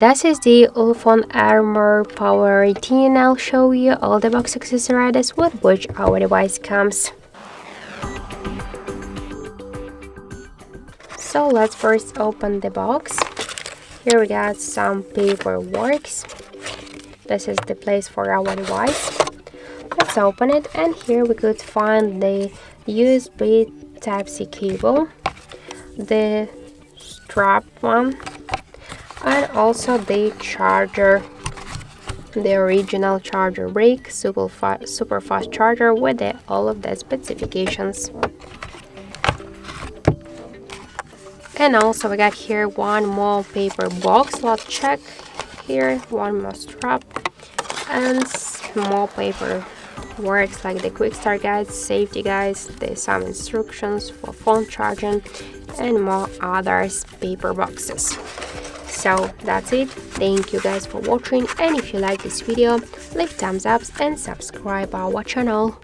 This is the ULEFONE Armor Power 18. I'll show you all the box accessories with which our device comes. So let's first open the box. Here we got some paperwork. This is the place for our device. Let's open it, and here we could find the USB Type-C cable, the strap one, and also the charger, the original charger brick, super fast charger with all of the specifications. And also we got here one more paper box. Let's check here. One more strap and small paper works like the quick start guides, safety guides, there's some instructions for phone charging, and more others paper boxes. So that's it. Thank you guys for watching, and if you like this video, leave thumbs up and subscribe our channel.